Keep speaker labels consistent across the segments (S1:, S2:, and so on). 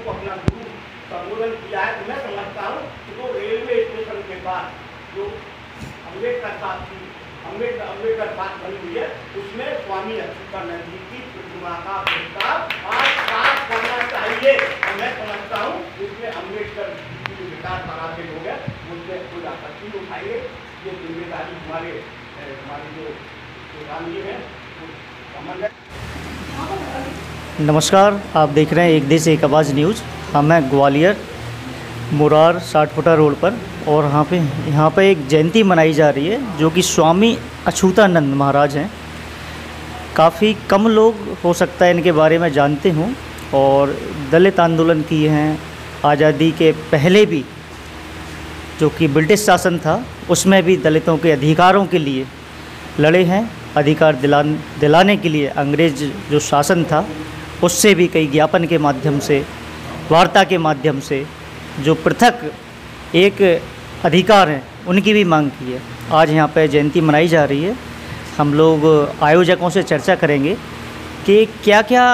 S1: को अपना गुरु संबोधन किया है। तो मैं समझता हूँ कि वो रेलवे स्टेशन के पास जो अम्बेडकर पार्क बनी हुई है उसमें स्वामी अच्युतानंद जी की प्रतिमा का प्रस्ताव आज पास करना चाहिए। और मैं समझता हूँ इसमें अम्बेडकर जी की विचारधारा के लोग हैं उनसे कोई आपत्ति उठाइए। ये जिम्मेदारी हमारे जो ये है समझ।
S2: नमस्कार, आप देख रहे हैं एक देश एक आवाज़ न्यूज़। हम हैं ग्वालियर मुरार 60 फुटा रोड पर और यहाँ पे एक जयंती मनाई जा रही है जो कि स्वामी अच्युतानंद महाराज हैं। काफ़ी कम लोग हो सकता है इनके बारे में जानते हों और दलित आंदोलन किए हैं। आज़ादी के पहले भी जो कि ब्रिटिश शासन था उसमें भी दलितों के अधिकारों के लिए लड़े हैं। अधिकार दिलाने के लिए अंग्रेज़ जो शासन था उससे भी कई ज्ञापन के माध्यम से, वार्ता के माध्यम से जो पृथक एक अधिकार हैं उनकी भी मांग की है। आज यहाँ पर जयंती मनाई जा रही है। हम लोग आयोजकों से चर्चा करेंगे कि क्या क्या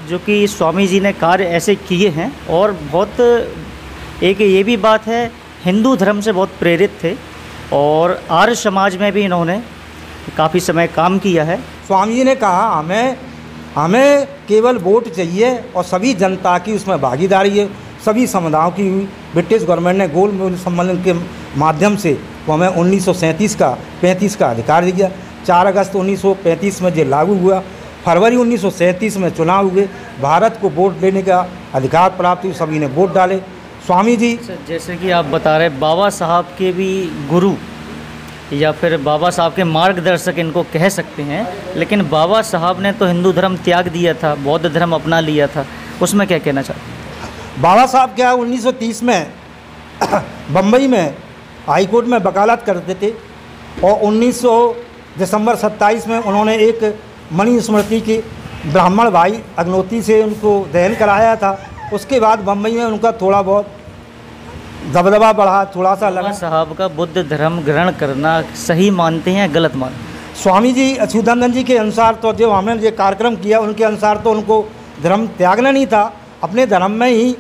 S2: जो कि स्वामी जी ने कार्य ऐसे किए हैं। और बहुत एक ये भी बात है, हिंदू धर्म से बहुत प्रेरित थे और आर्य समाज में भी इन्होंने काफ़ी समय काम किया है।
S3: स्वामी जी ने कहा हमें केवल वोट चाहिए और सभी जनता की उसमें भागीदारी है, सभी समुदायों की हुई। ब्रिटिश गवर्नमेंट ने गोल सम्मेलन के माध्यम से वो हमें 1935 का अधिकार दिया। 4 अगस्त 1935 में ये लागू हुआ। फरवरी 1937 में चुनाव हुए, भारत को वोट देने का अधिकार प्राप्त हुई, सभी ने वोट डाले। स्वामी जी
S2: जैसे कि आप बता रहे बाबा साहब के भी गुरु या फिर बाबा साहब के मार्गदर्शक इनको कह सकते हैं, लेकिन बाबा साहब ने तो हिंदू धर्म त्याग दिया था, बौद्ध धर्म अपना लिया था, उसमें क्या कहना चाहते हैं?
S3: बाबा साहब क्या 1930 में बम्बई में हाई कोर्ट में वकालत करते थे और 1900 दिसंबर 27 में उन्होंने एक मणि स्मृति की ब्राह्मण भाई अग्नोती से उनको दहन कराया था। उसके बाद बम्बई में उनका थोड़ा बहुत दबदबा बढ़ा, थोड़ा सा लगा।
S2: साहब का बुद्ध धर्म ग्रहण करना सही मानते हैं या गलत मानते?
S3: स्वामी जी अच्युतानंद जी के अनुसार तो जो हमने ये कार्यक्रम किया उनके अनुसार तो उनको धर्म त्यागना नहीं था, अपने धर्म में ही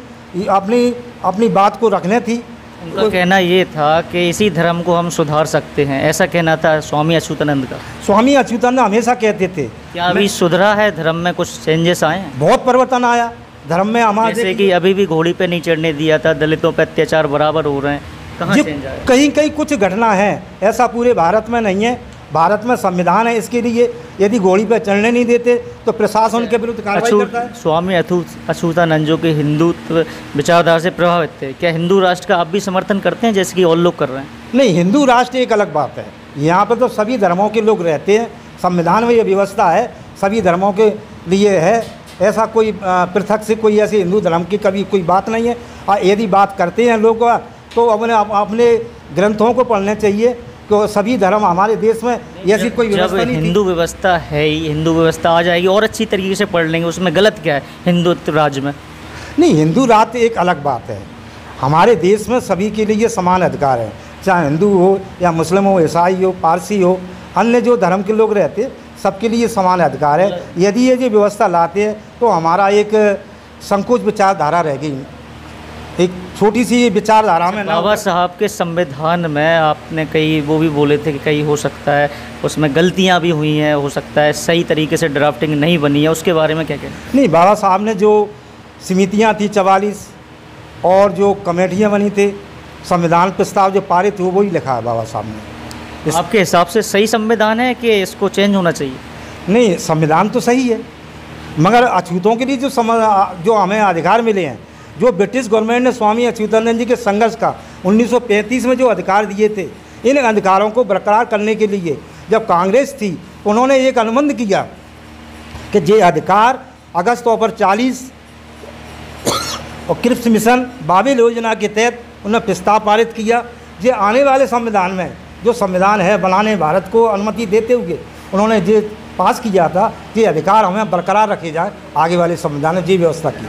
S3: अपनी बात को रखने थी।
S2: उनका कहना ये था कि इसी धर्म को हम सुधार सकते हैं, ऐसा कहना था स्वामी अच्युतानंद का।
S3: स्वामी अच्युतानंद हमेशा कहते थे।
S2: क्या अभी सुधरा है धर्म में, कुछ चेंजेस आए हैं?
S3: बहुत परिवर्तन आया धर्म में हमारे।
S2: जैसे कि अभी भी घोड़ी पे नहीं चढ़ने दिया था, दलितों पे अत्याचार बराबर हो रहे हैं, कहाँ चेंज आया?
S3: कहीं कुछ घटना है, ऐसा पूरे भारत में नहीं है। भारत में संविधान है इसके लिए, यदि घोड़ी पर चढ़ने नहीं देते तो प्रशासन के विरुद्ध कार्रवाई करता है।
S2: स्वामी अच्युतानंद जो कि हिंदुत्व विचारधारा से प्रभावित थे, क्या हिंदू राष्ट्र का आप भी समर्थन करते हैं जैसे कि और लोग कर रहे हैं? नहीं,
S3: हिंदू राष्ट्र एक अलग बात है। यहाँ पर तो सभी धर्मों के लोग रहते हैं, संविधान में ये व्यवस्था है, सभी धर्मों के लिए है। ऐसा कोई पृथक से कोई ऐसे हिंदू धर्म की कभी कोई बात नहीं है। और यदि बात करते हैं लोग तो अपने ग्रंथों को पढ़ने चाहिए कि सभी धर्म हमारे देश में ऐसी कोई व्यवस्था नहीं थी।
S2: हिंदू व्यवस्था है ही, हिंदू व्यवस्था आ जाएगी और अच्छी तरीके से पढ़ लेंगे, उसमें गलत क्या है हिंदुत्व राज्य में?
S3: नहीं, हिंदू राज्य एक अलग बात है। हमारे देश में सभी के लिए समान अधिकार है, चाहे हिंदू हो या मुस्लिम हो, ईसाई हो, पारसी हो, अन्य जो धर्म के लोग रहते सबके लिए समान अधिकार है। यदि ये जो व्यवस्था लाते हैं तो हमारा एक संकोच विचारधारा रह गई, एक छोटी सी विचारधारा में।
S2: बाबा साहब के संविधान में आपने कई वो भी बोले थे कि कई हो सकता है उसमें गलतियां भी हुई हैं, हो सकता है सही तरीके से ड्राफ्टिंग नहीं बनी है, उसके बारे में क्या कहना? नहीं,
S3: बाबा साहब ने जो समितियां थी 44 और जो कमेटियां बनी थी, संविधान प्रस्ताव जो पारित हुआ वही लिखा है बाबा साहब ने।
S2: आपके हिसाब से सही संविधान है कि इसको चेंज होना चाहिए?
S3: नहीं, संविधान तो सही है, मगर अछूतों के लिए जो हमें अधिकार मिले हैं, जो ब्रिटिश गवर्नमेंट ने स्वामी अच्युतानंद जी के संघर्ष का 1935 में जो अधिकार दिए थे, इन अधिकारों को बरकरार करने के लिए जब कांग्रेस थी उन्होंने एक अनुबंध किया कि ये अधिकार अगस्त और 40 और क्रिप्स मिशन बाबेल योजना के तहत उन्होंने प्रस्ताव पारित किया। ये आने वाले संविधान में जो संविधान है बनाने भारत को अनुमति देते हुए उन्होंने ये पास किया था कि अधिकार हमें बरकरार रखे जाए, आगे वाले संविधान ने ये व्यवस्था की।